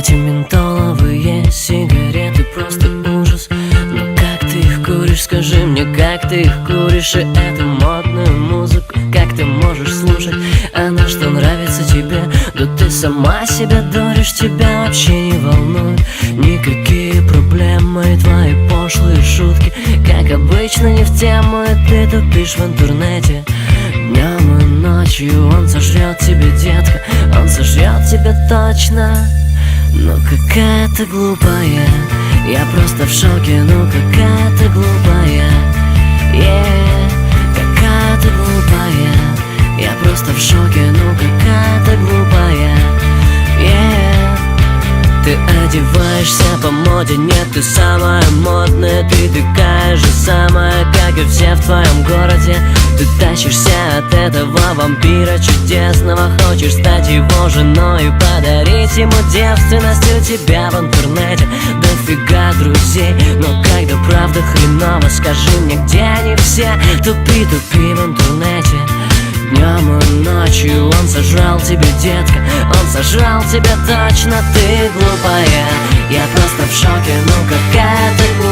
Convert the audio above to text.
Эти ментоловые сигареты просто ужас. Но как ты их куришь, скажи мне, как ты их куришь? И эту модную музыку, как ты можешь слушать? Она что, нравится тебе? Да ты сама себя дуришь, тебя вообще не волнует никакие проблемы и твои пошлые шутки. Как обычно не в тему, и ты тупишь в интернете. Днем и ночью он сожрет тебе, детка, он сожрет тебя точно. Ну какая ты глупая, я просто в шоке. Ну какая ты глупая, какая ты глупая, я просто в шоке. Ну какая ты глупая, Ты одеваешься по моде, нет, ты самая модная. Ты такая же самая, как и все в твоем городе. Ты тащишься от этого вампира чудесного. Хочешь стать его женой и подарить ему девственность. У тебя в интернете дофига друзей, но когда правда хреново, скажи мне, где они все? Тупи в интернете. Днем и ночью он сожрал тебя, детка, он сожрал тебя точно. Ты глупая, я просто в шоке. Ну какая ты глупая.